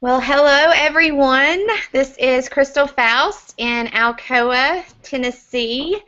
Well, hello everyone. This is Crystal Faust in Alcoa, Tennessee,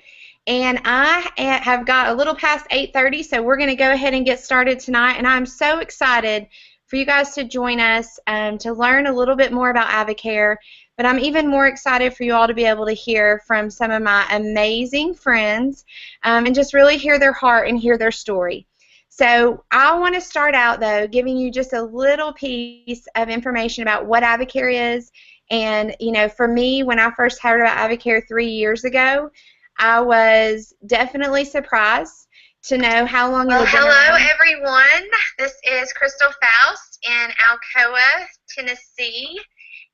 and have got a little past 8:30, so we're going to go ahead and get started tonight. And I'm so excited for you guys to join us to learn a little bit more about Avicare. But I'm even more excited for you all to be able to hear from some of my amazing friends and just really hear their heart and hear their story. So I want to start out, though, giving you just a little piece of information about what Avicare is. And, for me, when I first heard about Avicare 3 years ago, I was definitely surprised to know how long it had been around. Well, hello, everyone. This is Crystal Faust in Alcoa, Tennessee.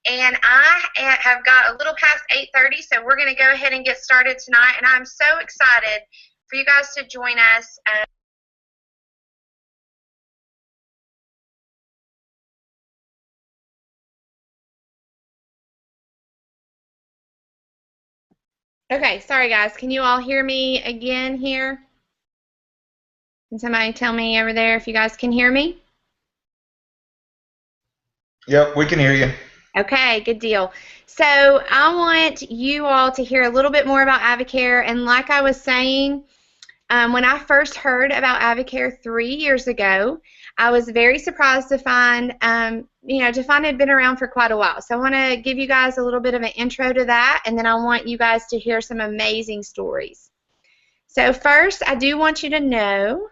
And I have got a little past 8:30, so we're going to go ahead and get started tonight. And I'm so excited for you guys to join us. Okay, sorry guys. Can you all hear me again here? Can somebody tell me over there if you guys can hear me? Yep, we can hear you. Okay, good deal. So I want you all to hear a little bit more about Avicare. And like I was saying, when I first heard about Avicare 3 years ago, I was very surprised to find, it had been around for quite a while. So I want to give you guys a little bit of an intro to that, and then I want you guys to hear some amazing stories. So first, I do want you to know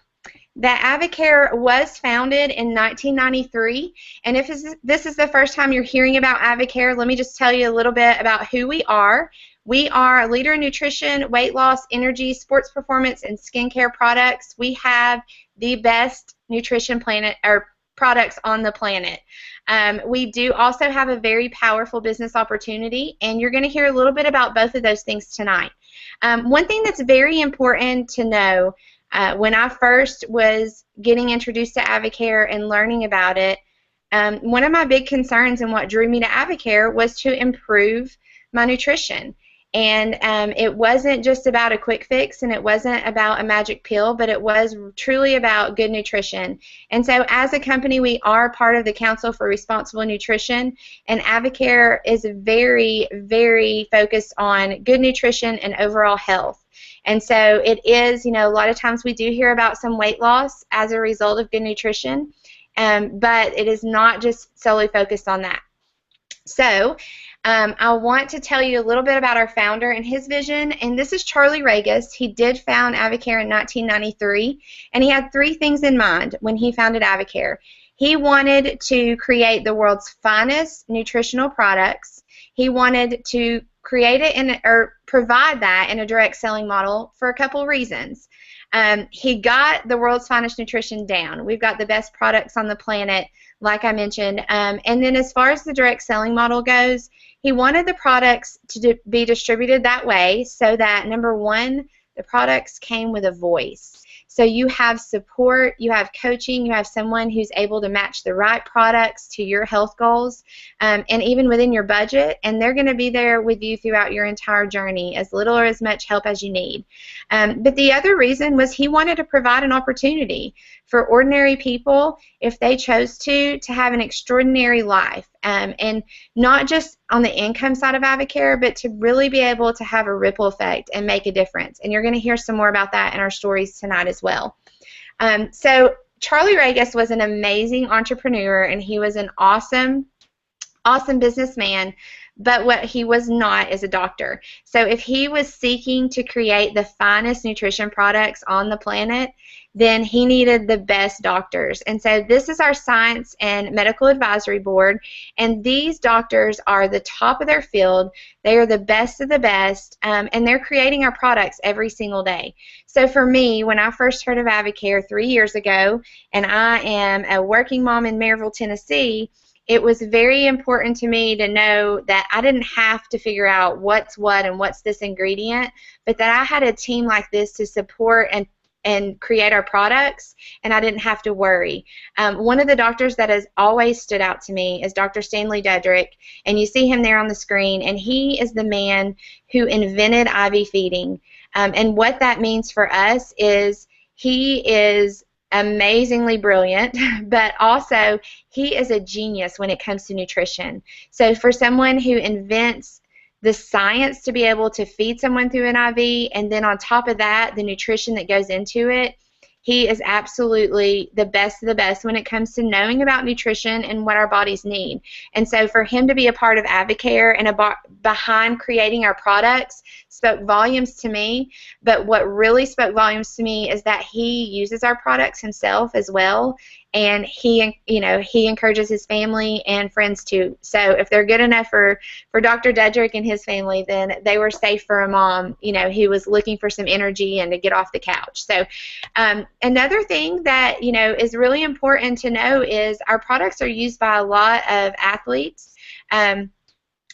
that Avicare was founded in 1993, and if this is the first time you're hearing about Avicare, let me just tell you a little bit about who we are. We are a leader in nutrition, weight loss, energy, sports performance, and skincare products. We have the best nutrition products on the planet. We do also have a very powerful business opportunity, and you're going to hear a little bit about both of those things tonight. One thing that's very important to know, when I first was getting introduced to Avicare and learning about it, one of my big concerns and what drew me to Avicare was to improve my nutrition. And it wasn't just about a quick fix, and it wasn't about a magic pill, but it was truly about good nutrition. And so as a company, we are part of the Council for Responsible Nutrition, and Avicare is very, very focused on good nutrition and overall health. And so it is, a lot of times we do hear about some weight loss as a result of good nutrition, but it is not just solely focused on that. So I want to tell you a little bit about our founder and his vision, and this is Charlie Regis. He did found Avicare in 1993, and he had three things in mind when he founded Avicare. He wanted to create the world's finest nutritional products. He wanted to create it or provide that in a direct selling model for a couple of reasons. He got the world's finest nutrition down. We've got the best products on the planet, like I mentioned. And then as far as the direct selling model goes, he wanted the products to be distributed that way so that, number one, the products came with a voice. So you have support, you have coaching, you have someone who's able to match the right products to your health goals, and even within your budget, and they're going to be there with you throughout your entire journey, as little or as much help as you need. But the other reason was he wanted to provide an opportunity for ordinary people, if they chose to have an extraordinary life, and not just on the income side of Avicare, but to really be able to have a ripple effect and make a difference. And you're going to hear some more about that in our stories tonight as well. So Charlie Regis was an amazing entrepreneur, and he was an awesome businessman, but what he was not is a doctor. So if he was seeking to create the finest nutrition products on the planet, then he needed the best doctors. And so this is our Science and Medical Advisory Board, and these doctors are the top of their field. They are the best of the best, and they're creating our products every single day. So for me, when I first heard of Avicare 3 years ago, and I am a working mom in Maryville, Tennessee, it was very important to me to know that I didn't have to figure out what's what and what's this ingredient, but that I had a team like this to support and create our products, and I didn't have to worry. One of the doctors that has always stood out to me is Dr. Stanley Dedrick, and you see him there on the screen, and he is the man who invented IV feeding. And what that means for us is he is amazingly brilliant, but also he is a genius when it comes to nutrition. So for someone who invents the science to be able to feed someone through an IV, and then on top of that, the nutrition that goes into it, he is absolutely the best of the best when it comes to knowing about nutrition and what our bodies need. And so for him to be a part of Advocare and behind creating our products spoke volumes to me. But what really spoke volumes to me is that he uses our products himself as well. And he encourages his family and friends too. So if they're good enough for Dr. Dedrick and his family, then they were safe for a mom, who was looking for some energy and to get off the couch. So another thing that, is really important to know is our products are used by a lot of athletes.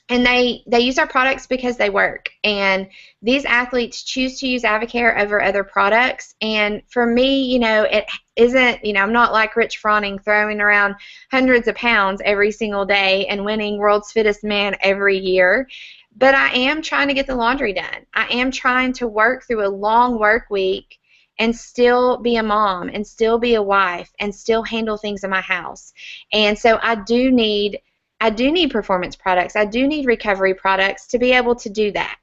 And they use our products because they work. And these athletes choose to use Advocare over other products. And for me, it isn't, I'm not like Rich Froning throwing around hundreds of pounds every single day and winning World's Fittest Man every year. But I am trying to get the laundry done. I am trying to work through a long work week and still be a mom and still be a wife and still handle things in my house. And so I do need performance products. I do need recovery products to be able to do that.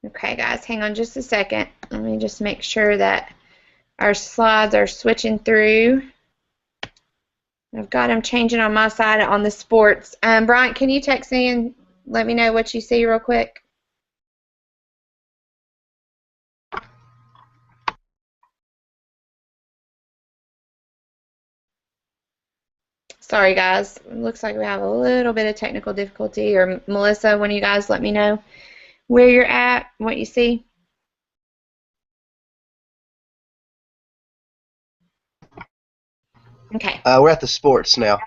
Okay, guys, hang on just a second. Let me just make sure that our slides are switching through. I've got them changing on my side on the sports. Bryant, can you text me and let me know what you see real quick? Sorry, guys. It looks like we have a little bit of technical difficulty. Or Melissa, when you guys let me know where you're at, what you see. Okay. We're at the sports now.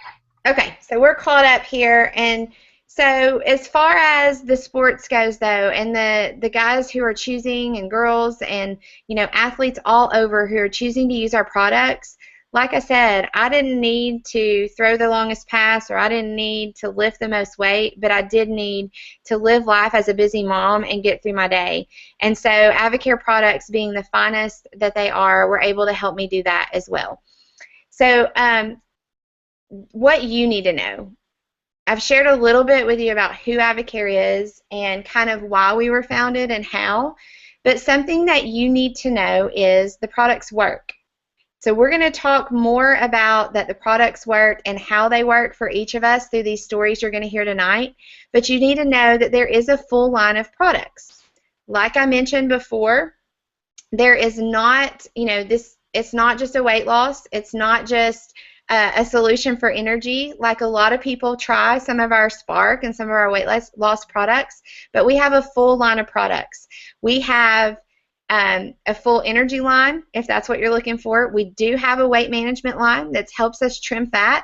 Okay, so we're caught up here, and so as far as the sports goes, though, and the guys who are choosing, and girls, and athletes all over who are choosing to use our products, like I said, I didn't need to throw the longest pass, or I didn't need to lift the most weight, but I did need to live life as a busy mom and get through my day. And so Advocare products, being the finest that they are, were able to help me do that as well. So what you need to know. I've shared a little bit with you about who Advocare is and kind of why we were founded and how, but something that you need to know is the products work. So we're going to talk more about that the products work and how they work for each of us through these stories you're going to hear tonight, but you need to know that there is a full line of products. Like I mentioned before, there is not, it's not just a weight loss, it's not just a solution for energy, like a lot of people try some of our Spark and some of our weight loss products, but we have a full line of products. We have a full energy line, if that's what you're looking for. We do have a weight management line that helps us trim fat.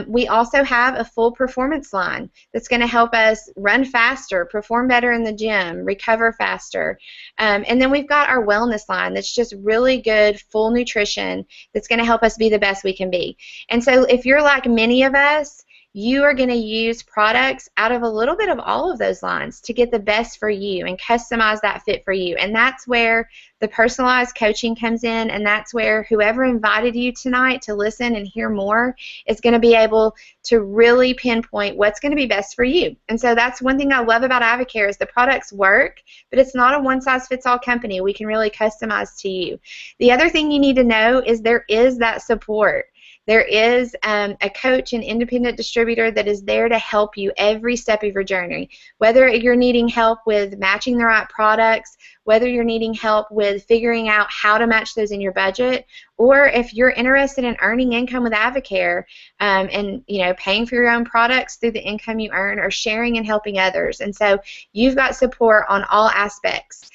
We also have a full performance line that's going to help us run faster, perform better in the gym, recover faster. And then we've got our wellness line that's just really good, full nutrition that's going to help us be the best we can be. And so if you're like many of us, you are going to use products out of a little bit of all of those lines to get the best for you and customize that fit for you. And that's where the personalized coaching comes in, and that's where whoever invited you tonight to listen and hear more is going to be able to really pinpoint what's going to be best for you. And so that's one thing I love about Advocare is the products work, but it's not a one-size-fits-all company. We can really customize to you. The other thing you need to know is there is that support. There is a coach and independent distributor that is there to help you every step of your journey. Whether you're needing help with matching the right products, whether you're needing help with figuring out how to match those in your budget, or if you're interested in earning income with Advocare and paying for your own products through the income you earn, or sharing and helping others. And so you've got support on all aspects.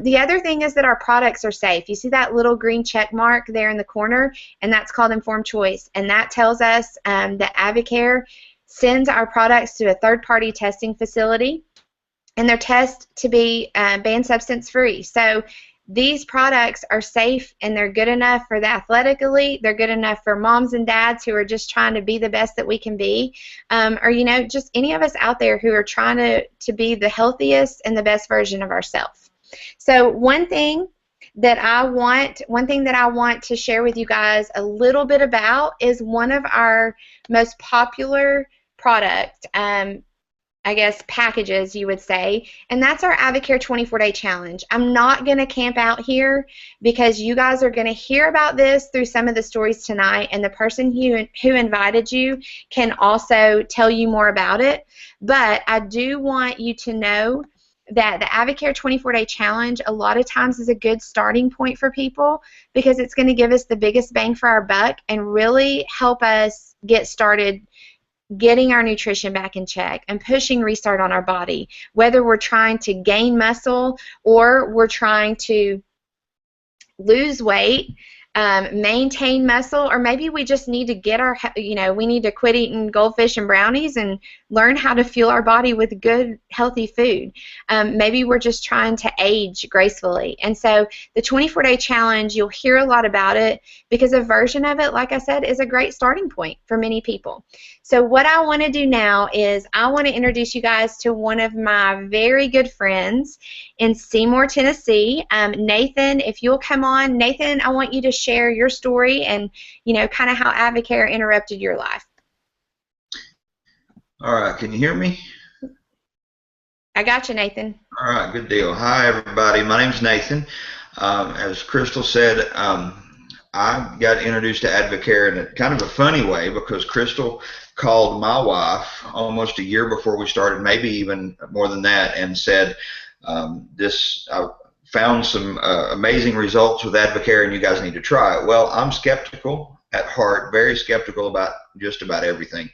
The other thing is that our products are safe. You see that little green check mark there in the corner, and that's called Informed Choice. And that tells us that Advocare sends our products to a third-party testing facility, and they're tested to be banned substance free. So these products are safe and they're good enough for the athletic elite. They're good enough for moms and dads who are just trying to be the best that we can be, or just any of us out there who are trying to be the healthiest and the best version of ourselves. So one thing that I want to share with you guys a little bit about is one of our most popular product, I guess, packages, you would say, and that's our AdvoCare 24-Day Challenge. I'm not going to camp out here because you guys are going to hear about this through some of the stories tonight, and the person who invited you can also tell you more about it. But I do want you to know that the AdvoCare 24-Day Challenge a lot of times is a good starting point for people because it's going to give us the biggest bang for our buck and really help us get started getting our nutrition back in check and pushing restart on our body, whether we're trying to gain muscle or we're trying to lose weight, maintain muscle, or maybe we just need to get our, we need to quit eating goldfish and brownies and learn how to fuel our body with good, healthy food. Maybe we're just trying to age gracefully. And so the 24-Day Challenge, you'll hear a lot about it because a version of it, like I said, is a great starting point for many people. So what I want to do now is I want to introduce you guys to one of my very good friends in Seymour, Tennessee. Nathan, if you'll come on. Nathan, I want you to share your story and, kind of how AdvoCare interrupted your life. All right, can you hear me? I got you, Nathan. All right, good deal. Hi, everybody. My name's Nathan. As Crystal said, I got introduced to AdvoCare in a kind of a funny way because Crystal called my wife almost a year before we started, maybe even more than that, and said, I found some amazing results with AdvoCare and you guys need to try it. Well, I'm skeptical at heart, very skeptical about just about everything.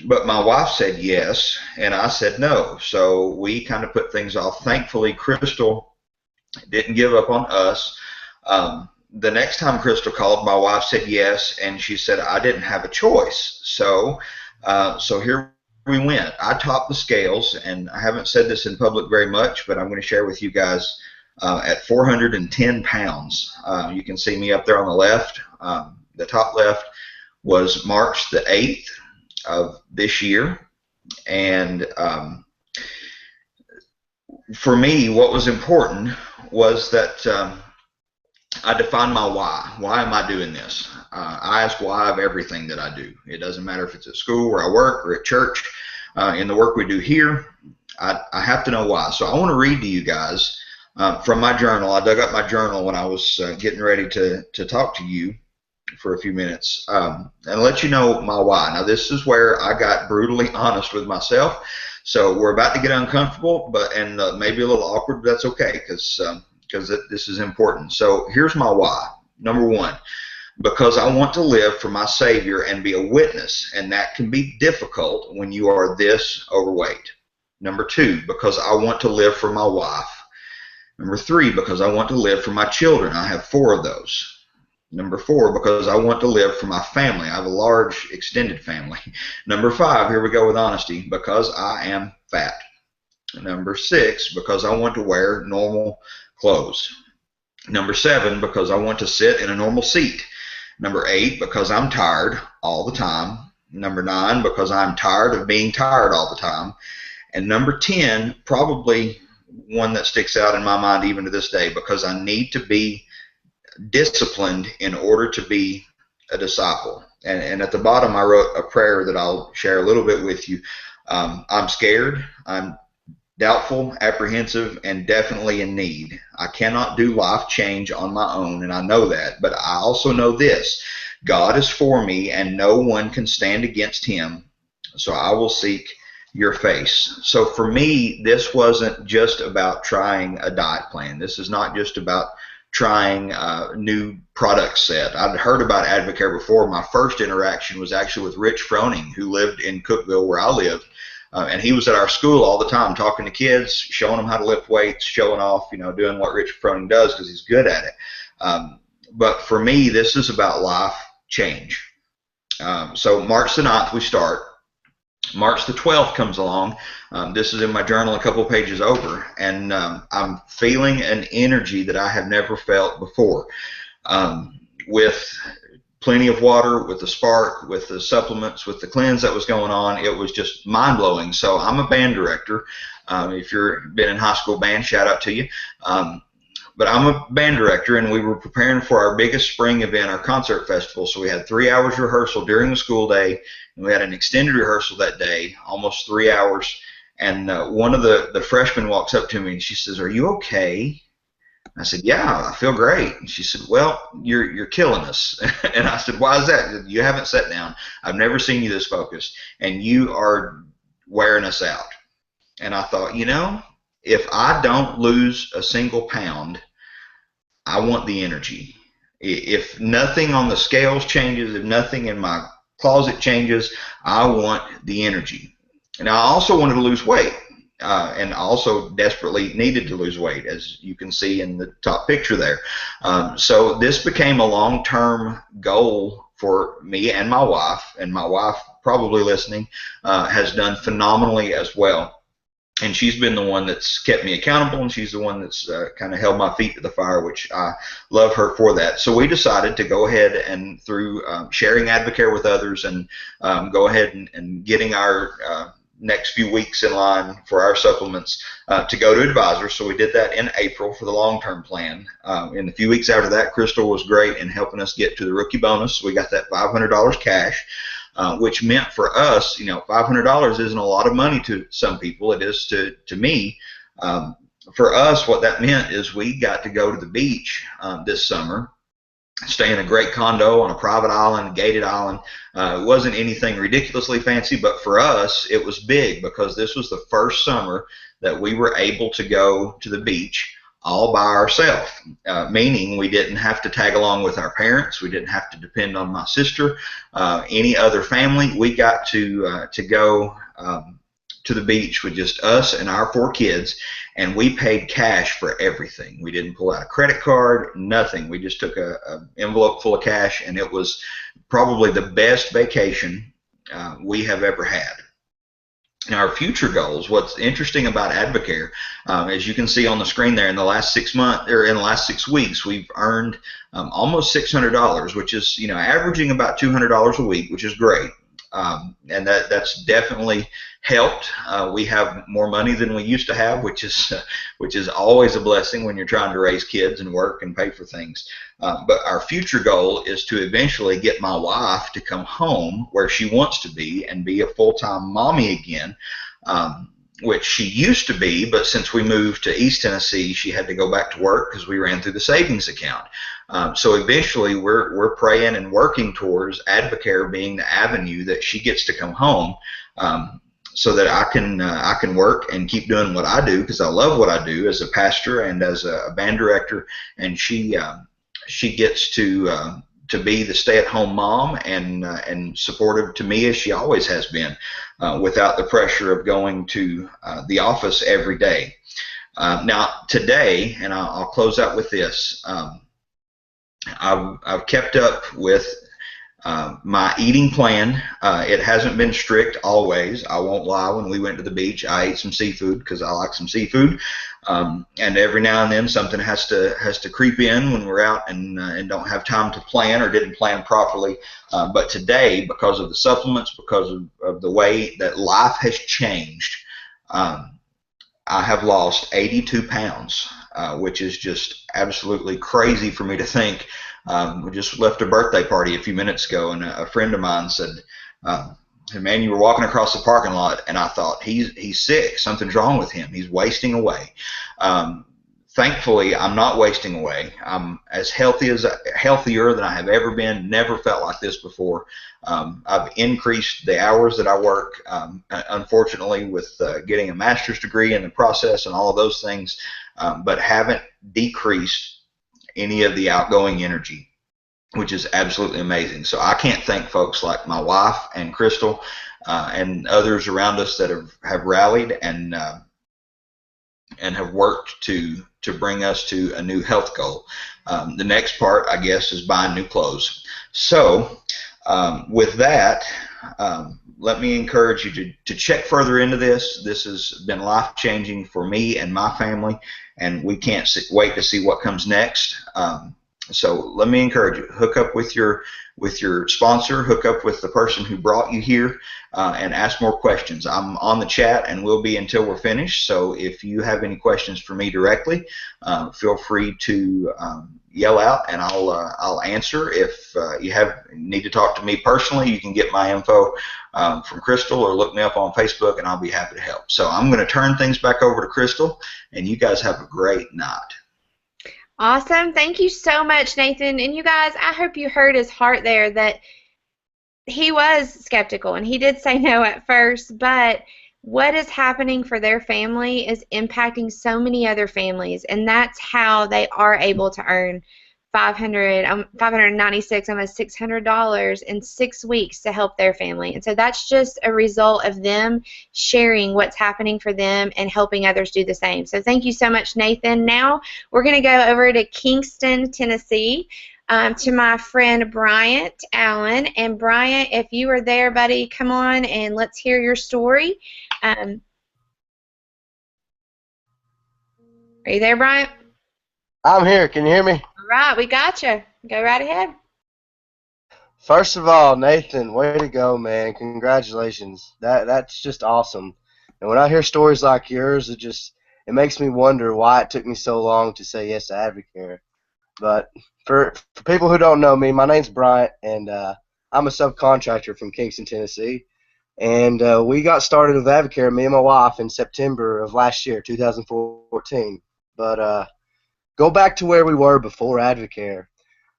But my wife said yes, and I said no. So we kind of put things off. Thankfully, Crystal didn't give up on us. The next time Crystal called, my wife said yes, and she said I didn't have a choice. So here we went. I topped the scales, and I haven't said this in public very much, but I'm going to share with you guys at 410 pounds. You can see me up there on the left. The top left was March the 8th of this year, and for me, what was important was that I defined my why. Why am I doing this? I ask why of everything that I do. It doesn't matter if it's at school, where I work, or at church. In the work we do here, I have to know why. So I want to read to you guys from my journal. I dug up my journal when I was getting ready to talk to you for a few minutes and let you know my why. Now, this is where I got brutally honest with myself. So we're about to get uncomfortable, and maybe a little awkward, but that's okay because this is important. So here's my why. Number one, because I want to live for my Savior and be a witness, and that can be difficult when you are this overweight. Number two, because I want to live for my wife. Number three, because I want to live for my children. I have 4 of those. Number 4, because I want to live for my family. I have a large extended family. Number 5, here we go with honesty, because I am fat. Number 6, because I want to wear normal clothes. Number 7, because I want to sit in a normal seat. Number 8, because I'm tired all the time. Number 9, because I'm tired of being tired all the time. And number 10, probably one that sticks out in my mind even to this day, because I need to be disciplined in order to be a disciple. And at the bottom I wrote a prayer that I'll share a little bit with you. I'm scared, I'm doubtful, apprehensive, and definitely in need. I cannot do life change on my own, and I know that, but I also know this: God is for me and no one can stand against him, so I will seek your face. So for me, this wasn't just about trying a diet plan. This is not just about trying a new product set. I'd heard about AdvoCare before. My first interaction was actually with Rich Froning, who lived in Cookeville where I lived, and he was at our school all the time talking to kids, showing them how to lift weights, showing off, doing what Rich Froning does because he's good at it. But for me, this is about life change. So March the 9th we start. March the 12th comes along. This is in my journal a couple pages over, and I'm feeling an energy that I have never felt before. With plenty of water, with the Spark, with the supplements, with the cleanse that was going on, it was just mind-blowing. So I'm a band director. If you've been in high school band, shout out to you. But I'm a band director, and we were preparing for our biggest spring event, our concert festival. So we had 3 hours rehearsal during the school day, and we had an extended rehearsal that day, almost 3 hours. And one of the freshmen walks up to me, and she says, "Are you okay?" I said, "Yeah, I feel great." And she said, "Well, you're killing us." And I said, "Why is that?" "You haven't sat down. I've never seen you this focused, and you are wearing us out." And I thought, if I don't lose a single pound, I want the energy. If nothing on the scales changes, if nothing in my closet changes, I want the energy. And I also wanted to lose weight, and also desperately needed to lose weight, as you can see in the top picture there. So this became a long-term goal for me and my wife probably listening, has done phenomenally as well. And she's been the one that's kept me accountable, and she's the one that's kind of held my feet to the fire, which I love her for that. So we decided to go ahead and, through sharing Advocare with others, and go ahead and getting our next few weeks in line for our supplements, to go to advisors. So we did that in April for the long-term plan. In a few weeks after that, Crystal was great in helping us get to the rookie bonus. We got that $500 cash. Which meant for us, $500 isn't a lot of money to some people. It is to me. For us, what that meant is we got to go to the beach this summer, stay in a great condo on a private island, gated island. It wasn't anything ridiculously fancy, but for us, it was big, because this was the first summer that we were able to go to the beach all by ourselves, meaning we didn't have to tag along with our parents. We didn't have to depend on my sister, any other family. We got to go to the beach with just us and our 4 kids, and we paid cash for everything. We didn't pull out a credit card, nothing. We just took a envelope full of cash, and it was probably the best vacation we have ever had. Now, our future goals, what's interesting about Advocare, as you can see on the screen there, in the last 6 months, or in the last 6 weeks, we've earned almost $600, which is, averaging about $200 a week, which is great. And that's definitely helped. We have more money than we used to have, which is always a blessing when you're trying to raise kids and work and pay for things. But our future goal is to eventually get my wife to come home where she wants to be and be a full-time mommy again, which she used to be, but since we moved to East Tennessee, she had to go back to work because we ran through the savings account. So eventually we're praying and working towards Advocare being the avenue that she gets to come home, so that I can work and keep doing what I do, because I love what I do as a pastor and as a band director, and she gets to be the stay-at-home mom and supportive to me, as she always has been, without the pressure of going to the office every day. Now today, and I'll close out with this, I've kept up with my eating plan. It hasn't been strict always. I won't lie. When we went to the beach, I ate some seafood because I like some seafood. And every now and then something has to creep in when we're out and don't have time to plan or didn't plan properly. But today, because of the supplements, because of the way that life has changed, I have lost 82 pounds, which is just absolutely crazy for me to think. We just left a birthday party a few minutes ago, and a friend of mine said, "Man, you were walking across the parking lot," and I thought, he's sick. Something's wrong with him. He's wasting away. Thankfully, I'm not wasting away. I'm as healthier than I have ever been. Never felt like this before. I've increased the hours that I work, unfortunately, with getting a master's degree in the process and all of those things, but haven't decreased any of the outgoing energy, which is absolutely amazing. So I can't thank folks like my wife and Crystal and others around us that have rallied and have worked to bring us to a new health goal. The next part, I guess, is buying new clothes. So with that, let me encourage you to check further into this. This has been life-changing for me and my family, and we can't wait to see what comes next. So let me encourage you, hook up with your sponsor, hook up with the person who brought you here, and ask more questions. I'm on the chat and will be until we're finished. So if you have any questions for me directly, feel free to yell out and I'll answer. If you need to talk to me personally, you can get my info from Crystal or look me up on Facebook, and I'll be happy to help. So I'm going to turn things back over to Crystal, and you guys have a great night. Awesome. Thank you so much, Nathan. And you guys, I hope you heard his heart there, that he was skeptical and he did say no at first, but what is happening for their family is impacting so many other families, and that's how they are able to earn $596, almost $600 in 6 weeks to help their family. And so that's just a result of them sharing what's happening for them and helping others do the same. So thank you so much, Nathan. Now we're going to go over to Kingston, Tennessee, to my friend Bryant Allen. And Bryant, if you are there, buddy, come on and let's hear your story. Are you there, Bryant? I'm here. Can you hear me? All right, we got you. Go right ahead. First of all, Nathan, way to go, man. Congratulations. That's just awesome. And when I hear stories like yours, it makes me wonder why it took me so long to say yes to Advocare. But for people who don't know me, my name's Bryant, and I'm a subcontractor from Kingston, Tennessee. And we got started with Advocare, me and my wife, in September of last year, 2014. But go back to where we were before Advocare.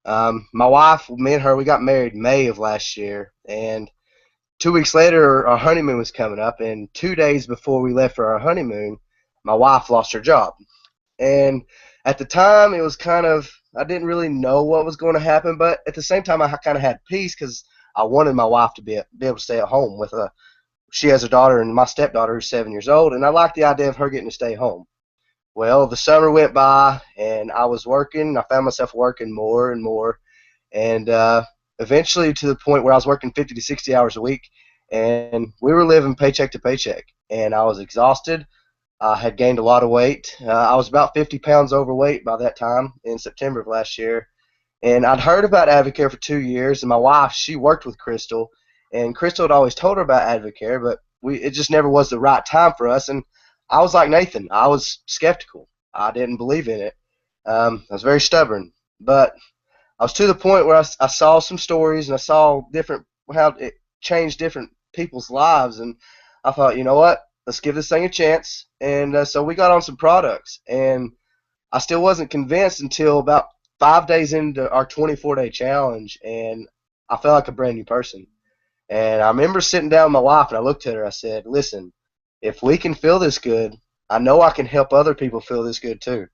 My wife, me and her, we got married May of last year, and 2 weeks later our honeymoon was coming up, and 2 days before we left for our honeymoon, my wife lost her job. And at the time, it was kind of, I didn't really know what was going to happen, but at the same time I kind of had peace because I wanted my wife to be able to stay at home with her. She has a daughter and my stepdaughter who's 7 years old, and I liked the idea of her getting to stay home. Well, the summer went by, and I was working. I found myself working more and more, and eventually to the point where I was working 50 to 60 hours a week, and we were living paycheck to paycheck, and I was exhausted. I had gained a lot of weight. I was about 50 pounds overweight by that time in September of last year, and I'd heard about Advocare for 2 years, and my wife, she worked with Crystal, and Crystal had always told her about Advocare, but it just never was the right time for us, and I was like Nathan. I was skeptical. I didn't believe in it. I was very stubborn. But I was to the point where I saw some stories and I saw how it changed different people's lives. And I thought, you know what? Let's give this thing a chance. And so we got on some products. And I still wasn't convinced until about 5 days into our 24-day challenge. And I felt like a brand new person. And I remember sitting down with my wife and I looked at her. I said, listen, if we can feel this good, I know I can help other people feel this good too.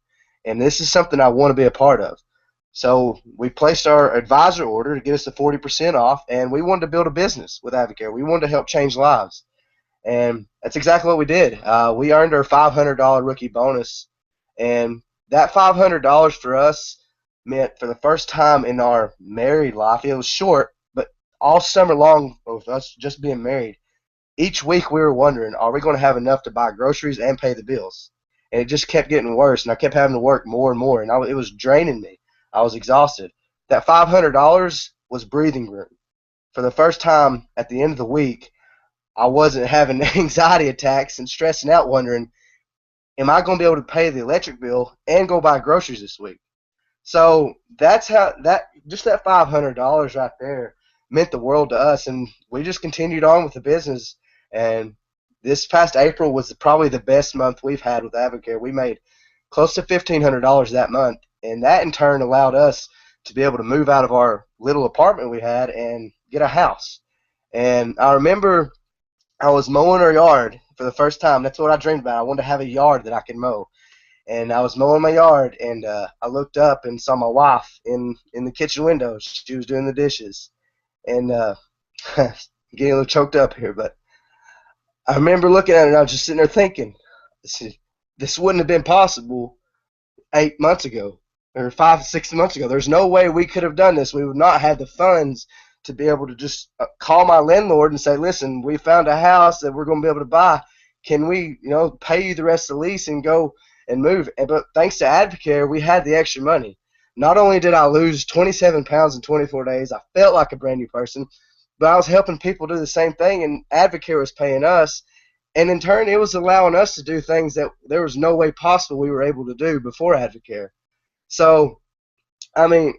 And this is something I want to be a part of. So we placed our advisor order to get us the 40% off, and we wanted to build a business with Advocare. We wanted to help change lives. And that's exactly what we did. We earned our $500 rookie bonus, and that $500 for us meant for the first time in our married life, it was short, but all summer long with us just being married, each week we were wondering, are we going to have enough to buy groceries and pay the bills? And it just kept getting worse, and I kept having to work more and more, and it was draining me. I was exhausted. That $500 was breathing room. For the first time at the end of the week, I wasn't having anxiety attacks and stressing out wondering, am I going to be able to pay the electric bill and go buy groceries this week? So that's how that $500 right there meant the world to us, and we just continued on with the business. And this past April was probably the best month we've had with Advocare. We made close to $1,500 that month, and that in turn allowed us to be able to move out of our little apartment we had and get a house. And I remember I was mowing our yard for the first time. That's what I dreamed about. I wanted to have a yard that I could mow. And I was mowing my yard, and I looked up and saw my wife in the kitchen window. She was doing the dishes. And getting a little choked up here, but I remember looking at it and I was just sitting there thinking, this wouldn't have been possible 8 months ago or 5, 6 months ago. There's no way we could have done this. We would not have the funds to be able to just call my landlord and say, listen, we found a house that we're going to be able to buy. Can we, pay you the rest of the lease and go and move? But thanks to Advocare, we had the extra money. Not only did I lose 27 pounds in 24 days, I felt like a brand new person, but I was helping people do the same thing, and Advocare was paying us. And in turn, it was allowing us to do things that there was no way possible we were able to do before Advocare. So, I mean,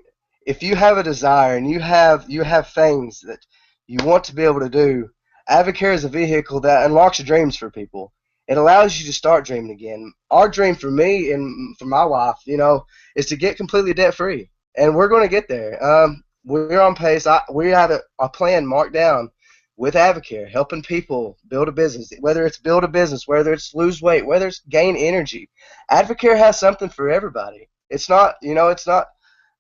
if you have a desire and you have things that you want to be able to do, Advocare is a vehicle that unlocks your dreams for people. It allows you to start dreaming again. Our dream for me and for my wife, is to get completely debt-free, and we're going to get there. We're on pace. We have a plan marked down with Advocare, helping people build a business, whether it's build a business, whether it's lose weight, whether it's gain energy. Advocare has something for everybody. It's not, it's not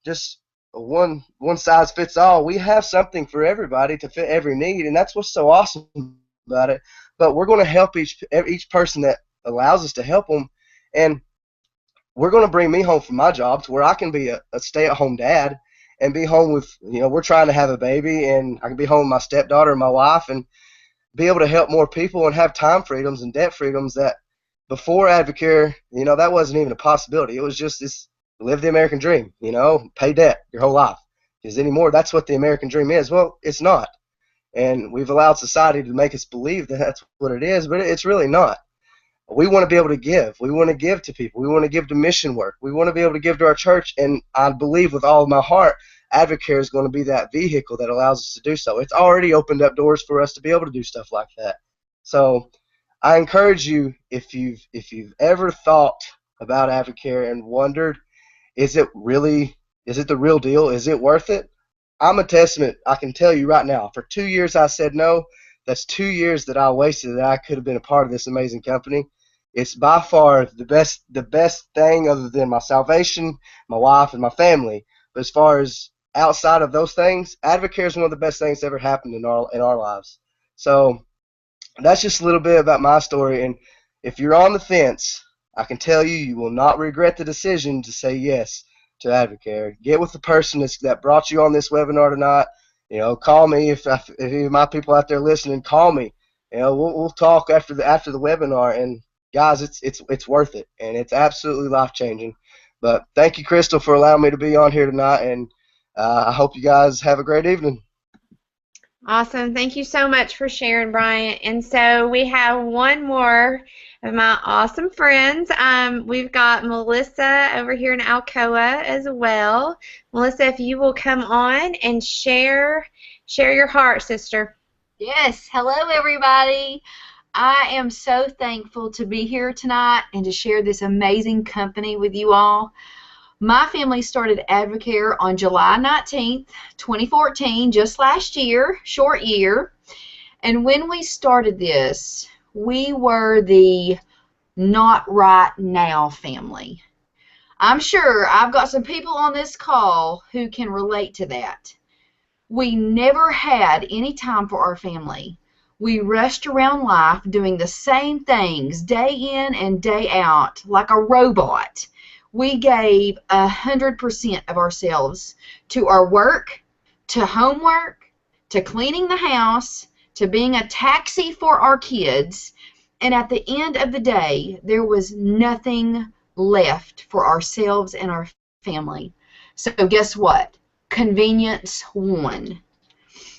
just one size fits all. We have something for everybody to fit every need, and that's what's so awesome about it. But we're going to help each person that allows us to help them, and we're going to bring me home from my job to where I can be a stay-at-home dad and be home with, we're trying to have a baby, and I can be home with my stepdaughter and my wife and be able to help more people and have time freedoms and debt freedoms that before Advocare, that wasn't even a possibility. It was just this live the American dream, pay debt your whole life. Because anymore, that's what the American dream is. Well, it's not. And we've allowed society to make us believe that that's what it is, but it's really not. We want to be able to give. We want to give to people. We want to give to mission work. We want to be able to give to our church, and I believe with all of my heart, Advocare is going to be that vehicle that allows us to do so. It's already opened up doors for us to be able to do stuff like that. So I encourage you, if you've ever thought about Advocare and wondered, is it the real deal? Is it worth it? I'm a testament. I can tell you right now, for 2 years I said no. That's 2 years that I wasted that I could have been a part of this amazing company. It's by far the best thing other than my salvation, my wife, and my family. But as far as outside of those things, Advocare is one of the best things that ever happened in our lives. So that's just a little bit about my story. And if you're on the fence, I can tell you, you will not regret the decision to say yes to Advocare. Get with the person that brought you on this webinar tonight. Call me if any of my people out there listening. Call me. We'll talk after the webinar. And guys, it's worth it, and it's absolutely life changing. But thank you, Crystal, for allowing me to be on here tonight, and I hope you guys have a great evening. Awesome. Thank you so much for sharing, Bryant. And so we have one more of my awesome friends. We've got Melissa over here in Alcoa as well. Melissa, if you will come on and share your heart, sister. Yes. Hello, everybody. I am so thankful to be here tonight and to share this amazing company with you all. My family started Advocare on July 19th, 2014, just last year, short year. And when we started this, we were the not right now family. I'm sure I've got some people on this call who can relate to that. We never had any time for our family. We rushed around life doing the same things day in and day out like a robot. We gave 100% of ourselves to our work, to homework, to cleaning the house, to being a taxi for our kids, and at the end of the day, there was nothing left for ourselves and our family. So guess what? Convenience won.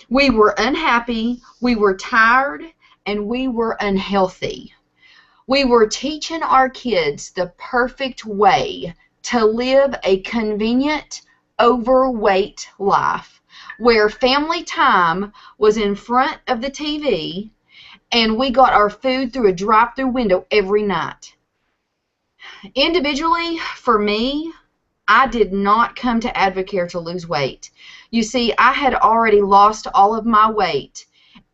We were unhappy, we were tired, and we were unhealthy. We were teaching our kids the perfect way to live a convenient, overweight life, where family time was in front of the TV and we got our food through a drive-through window every night. Individually, for me, I did not come to Advocare to lose weight. You see, I had already lost all of my weight,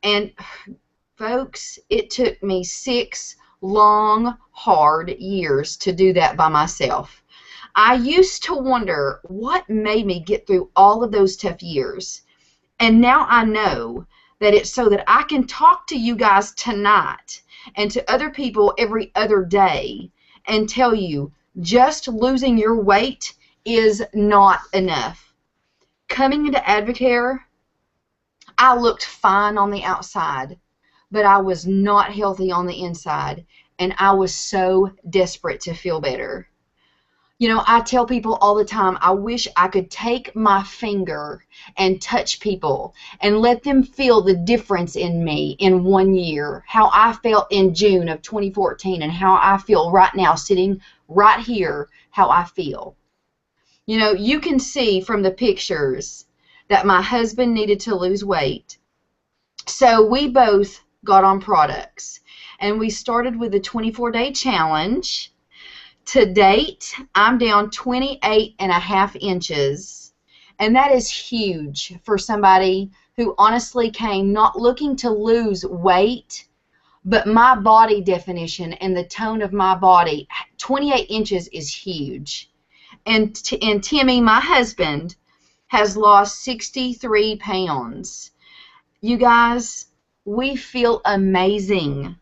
and folks, it took me 6 long, hard years to do that by myself. I used to wonder what made me get through all of those tough years, and now I know that it's so that I can talk to you guys tonight and to other people every other day and tell you just losing your weight is not enough. Coming into Advocare I looked fine on the outside, but I was not healthy on the inside, and I was so desperate to feel better. You know, I tell people all the time, I wish I could take my finger and touch people and let them feel the difference in me in 1 year, how I felt in June of 2014 and how I feel right now sitting right here, how I feel. You know, you can see from the pictures that my husband needed to lose weight. So we both got on products, and we started with the 24-day challenge. To date, I'm down 28.5 inches, and that is huge for somebody who honestly came not looking to lose weight, but my body definition and the tone of my body. 28 inches is huge. And Timmy, my husband, has lost 63 pounds. You guys, we feel amazing.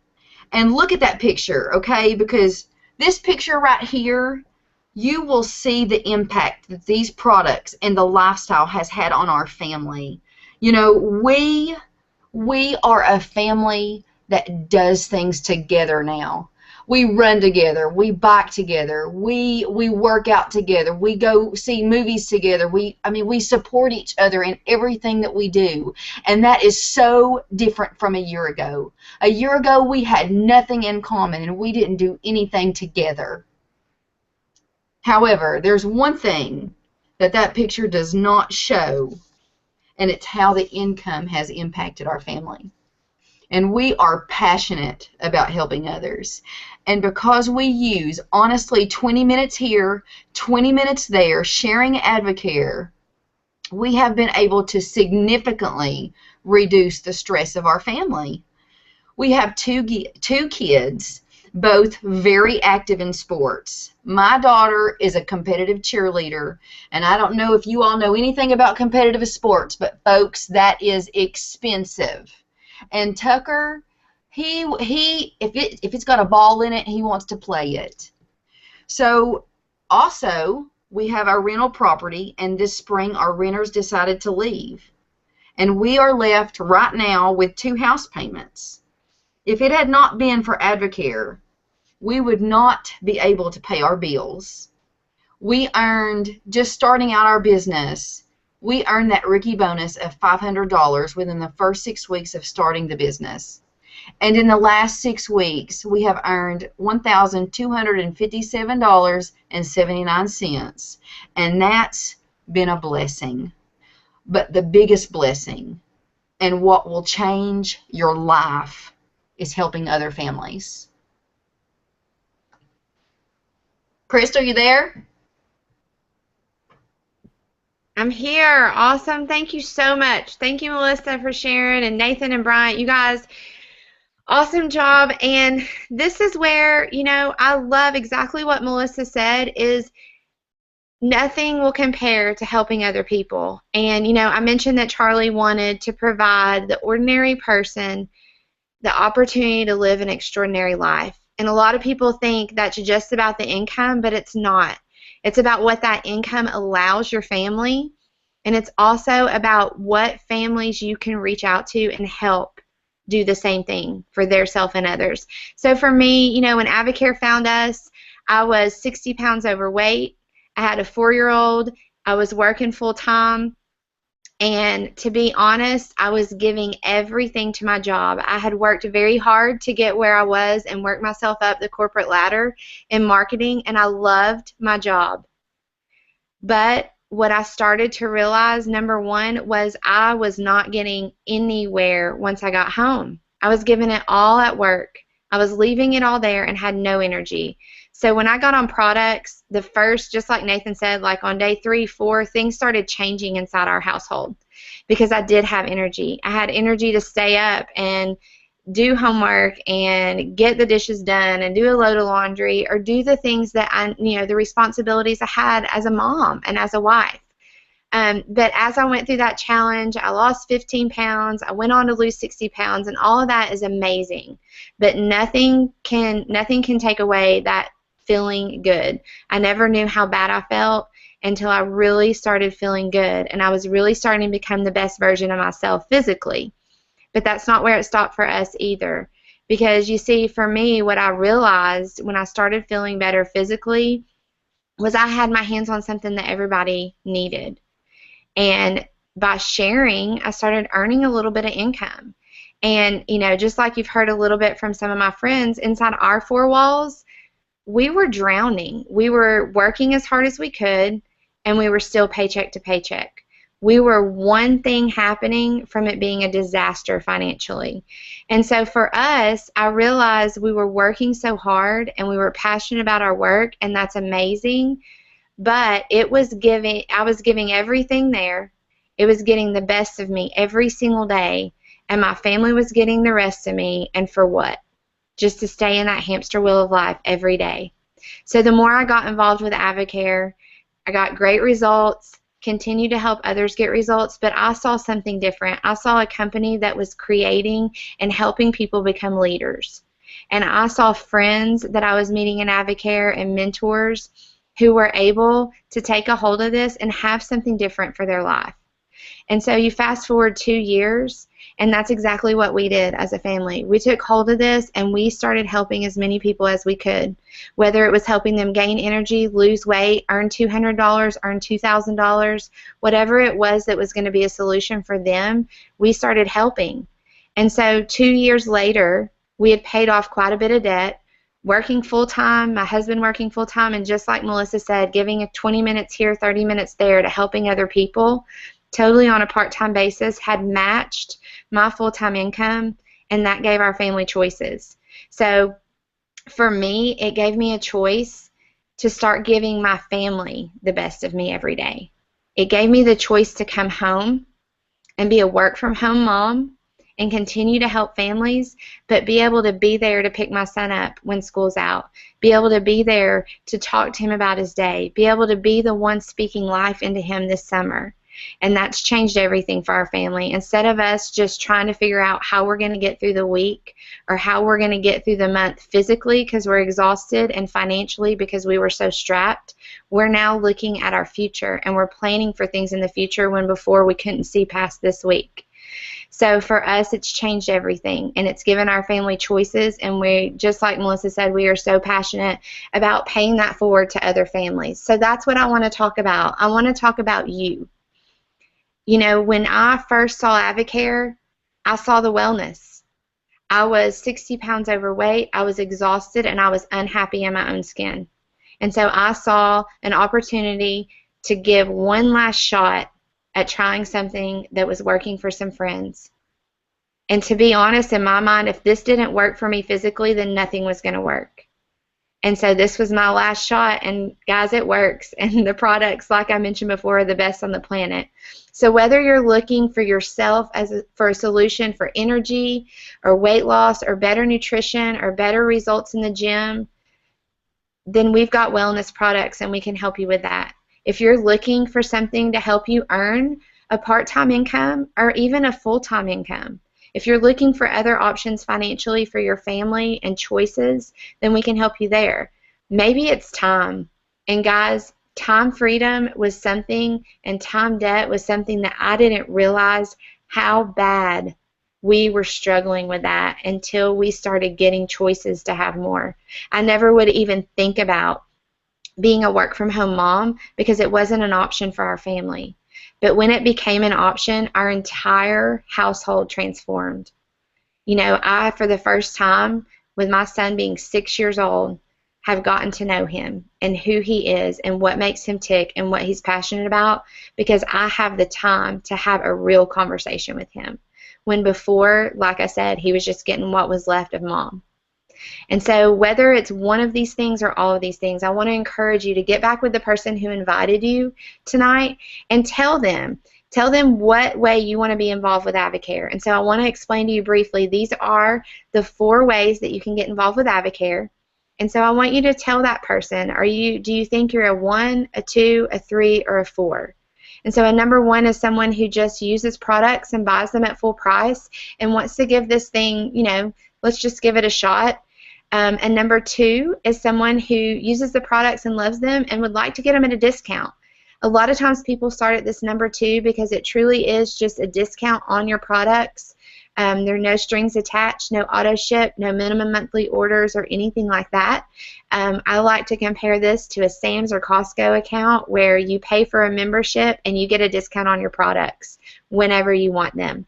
And look at that picture, okay? Because this picture right here, you will see the impact that these products and the lifestyle has had on our family. You know, we are a family that does things together now. We run together, we bike together, we work out together, we go see movies together. We support each other in everything that we do. And that is so different from a year ago. A year ago, we had nothing in common and we didn't do anything together. However, there's one thing that picture does not show, and it's how the income has impacted our family. And we are passionate about helping others. And because we use, honestly, 20 minutes here, 20 minutes there, sharing Advocare, we have been able to significantly reduce the stress of our family. We have two kids, both very active in sports. My daughter is a competitive cheerleader, and I don't know if you all know anything about competitive sports, but folks, that is expensive. And Tucker, if it's got a ball in it, he wants to play it. So also, we have our rental property, and this spring our renters decided to leave. And we are left right now with 2 house payments. If it had not been for Advocare, we would not be able to pay our bills. We earned, just starting out our business, we earned that rookie bonus of $500 within the first 6 weeks of starting the business. And in the last 6 weeks, we have earned $1,257.79. And that's been a blessing. But the biggest blessing, and what will change your life, is helping other families. Crystal, you there? I'm here. Awesome. Thank you so much. Thank you, Melissa, for sharing, and Nathan and Bryant. You guys, awesome job. And this is where, you know, I love exactly what Melissa said, is nothing will compare to helping other people. And, you know, I mentioned that Charlie wanted to provide the ordinary person the opportunity to live an extraordinary life. And a lot of people think that's just about the income, but it's not. It's about what that income allows your family, and it's also about what families you can reach out to and help do the same thing for their self and others. So for me, you know, when Advocare found us, I was 60 pounds overweight. I had a 4-year-old. I was working full-time. And to be honest, I was giving everything to my job. I had worked very hard to get where I was and worked myself up the corporate ladder in marketing, and I loved my job. But what I started to realize, number one, was I was not getting anywhere once I got home. I was giving it all at work. I was leaving it all there and had no energy. So when I got on products, the first, just like Nathan said, like on day 3, 4, things started changing inside our household because I did have energy. I had energy to stay up and do homework and get the dishes done and do a load of laundry or do the things that the responsibilities I had as a mom and as a wife. But as I went through that challenge, I lost 15 pounds. I went on to lose 60 pounds, and all of that is amazing. But nothing can take away that feeling good. I never knew how bad I felt until I really started feeling good, and I was really starting to become the best version of myself physically. But that's not where it stopped for us either. Because you see, for me, what I realized when I started feeling better physically was I had my hands on something that everybody needed. And by sharing, I started earning a little bit of income. And, you know, just like you've heard a little bit from some of my friends, inside our four walls, we were drowning. We were working as hard as we could, and we were still paycheck to paycheck. We were one thing happening from it being a disaster financially. And so for us, I realized we were working so hard and we were passionate about our work, and that's amazing. But I was giving everything there. It was getting the best of me every single day, and my family was getting the rest of me. And for what? Just to stay in that hamster wheel of life every day. So the more I got involved with Advocare, I got great results, continued to help others get results, but I saw something different. I saw a company that was creating and helping people become leaders. And I saw friends that I was meeting in Advocare and mentors who were able to take a hold of this and have something different for their life. And so you fast forward 2 years, and that's exactly what we did as a family. We took hold of this, and we started helping as many people as we could, whether it was helping them gain energy, lose weight, earn $200, earn $2,000, whatever it was that was going to be a solution for them, we started helping. And so 2 years later, we had paid off quite a bit of debt, working full-time, my husband working full-time, and just like Melissa said, giving 20 minutes here, 30 minutes there to helping other people, totally on a part-time basis, had matched my full-time income, and that gave our family choices. So for me, it gave me a choice to start giving my family the best of me every day. It gave me the choice to come home and be a work-from-home mom and continue to help families, but be able to be there to pick my son up when school's out, be able to be there to talk to him about his day, be able to be the one speaking life into him this summer. And that's changed everything for our family. Instead of us just trying to figure out how we're going to get through the week or how we're going to get through the month physically because we're exhausted and financially because we were so strapped, we're now looking at our future and we're planning for things in the future when before we couldn't see past this week. So for us, it's changed everything, and it's given our family choices, and we, just like Melissa said, we are so passionate about paying that forward to other families. So that's what I want to talk about. I want to talk about you. You know, when I first saw Advocare, I saw the wellness. I was 60 pounds overweight, I was exhausted, and I was unhappy in my own skin. And so I saw an opportunity to give one last shot at trying something that was working for some friends. And to be honest, in my mind, if this didn't work for me physically, then nothing was going to work. And so this was my last shot, and guys, it works. And the products, like I mentioned before, are the best on the planet. So whether you're looking for yourself for a solution for energy or weight loss or better nutrition or better results in the gym, then we've got wellness products, and we can help you with that. If you're looking for something to help you earn a part-time income or even a full-time income, if you're looking for other options financially for your family and choices, then we can help you there. Maybe it's time. And guys, time freedom was something, and time debt was something that I didn't realize how bad we were struggling with that until we started getting choices to have more. I never would even think about being a work-from-home mom because it wasn't an option for our family. But when it became an option, our entire household transformed. You know, I, for the first time, with my son being 6 years old, have gotten to know him and who he is and what makes him tick and what he's passionate about because I have the time to have a real conversation with him. When before, like I said, he was just getting what was left of mom. And so whether it's one of these things or all of these things, I want to encourage you to get back with the person who invited you tonight and tell them what way you want to be involved with Advocare. And so I want to explain to you briefly, these are the 4 ways that you can get involved with Advocare. And so I want you to tell that person, do you think you're a 1, a 2, a 3, or a 4? And so a number 1 is someone who just uses products and buys them at full price and wants to give this thing, you know, let's just give it a shot. And number 2 is someone who uses the products and loves them and would like to get them at a discount. A lot of times people start at this number 2 because it truly is just a discount on your products. There are no strings attached, no auto ship, no minimum monthly orders or anything like that. I like to compare this to a Sam's or Costco account where you pay for a membership and you get a discount on your products whenever you want them.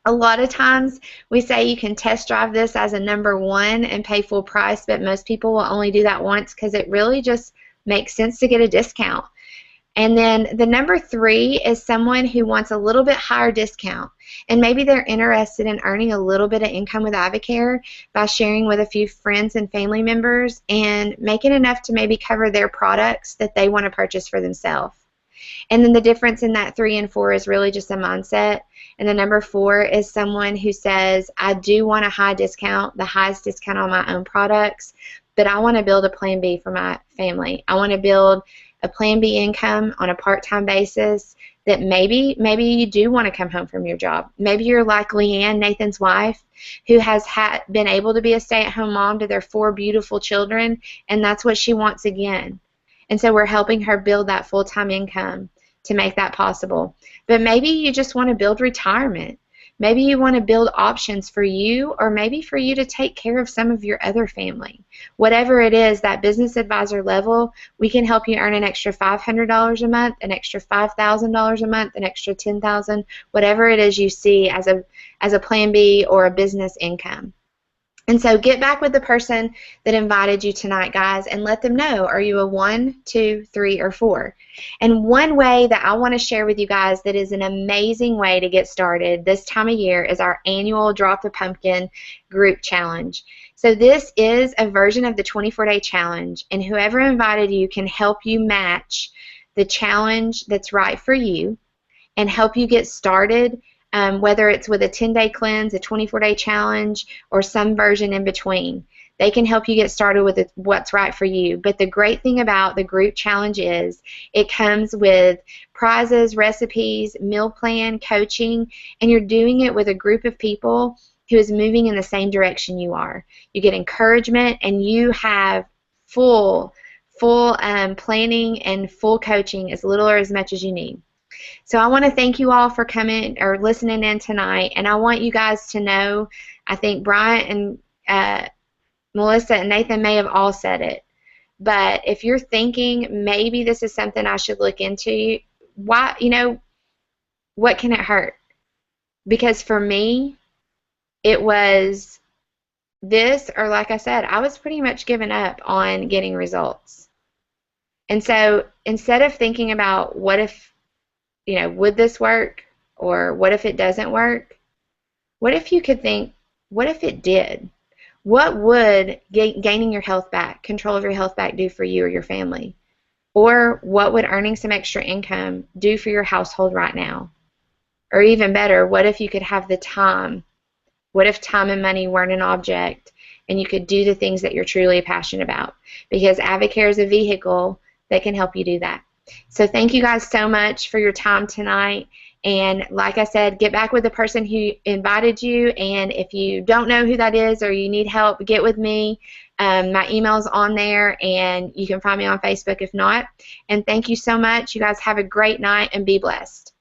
A lot of times we say you can test drive this as a number 1 and pay full price, but most people will only do that once because it really just makes sense to get a discount. And then the number 3 is someone who wants a little bit higher discount, and maybe they're interested in earning a little bit of income with Advocare by sharing with a few friends and family members and making enough to maybe cover their products that they want to purchase for themselves. And then the difference in that 3 and 4 is really just a mindset. And the number 4 is someone who says, I do want a high discount, the highest discount on my own products, but I want to build a plan B for my family. I want to build a plan B income on a part-time basis that maybe you do want to come home from your job. Maybe you're like Leanne, Nathan's wife, who has been able to be a stay-at-home mom to their 4 beautiful children, and that's what she wants again. And so we're helping her build that full-time income to make that possible. But maybe you just want to build retirement. Maybe you want to build options for you, or maybe for you to take care of some of your other family. Whatever it is, that business advisor level, we can help you earn an extra $500 a month, an extra $5,000 a month, an extra $10,000, whatever it is you see as a plan B or a business income. And so get back with the person that invited you tonight, guys, and let them know, are you a 1, 2, 3, or 4? And one way that I want to share with you guys that is an amazing way to get started this time of year is our annual Drop the Pumpkin group challenge. So this is a version of the 24-day challenge, and whoever invited you can help you match the challenge that's right for you and help you get started. Whether it's with a 10-day cleanse, a 24-day challenge, or some version in between. They can help you get started with what's right for you. But the great thing about the group challenge is it comes with prizes, recipes, meal plan, coaching, and you're doing it with a group of people who is moving in the same direction you are. You get encouragement, and you have full planning and full coaching, as little or as much as you need. So I want to thank you all for coming or listening in tonight, and I want you guys to know, I think Brian and Melissa and Nathan may have all said it, but if you're thinking maybe this is something I should look into, what can it hurt? Because for me, it was this, or like I said, I was pretty much giving up on getting results. And so instead of thinking about what if, would this work, or what if it doesn't work, what if you could think, what if it did? What would gaining your health back, control of your health back, do for you or your family? Or what would earning some extra income do for your household right now? Or even better, what if you could have the time? What if time and money weren't an object and you could do the things that you're truly passionate about? Because Advocare is a vehicle that can help you do that. So thank you guys so much for your time tonight. And like I said, get back with the person who invited you. And if you don't know who that is or you need help, get with me. My email's on there, and you can find me on Facebook if not. And thank you so much. You guys have a great night and be blessed.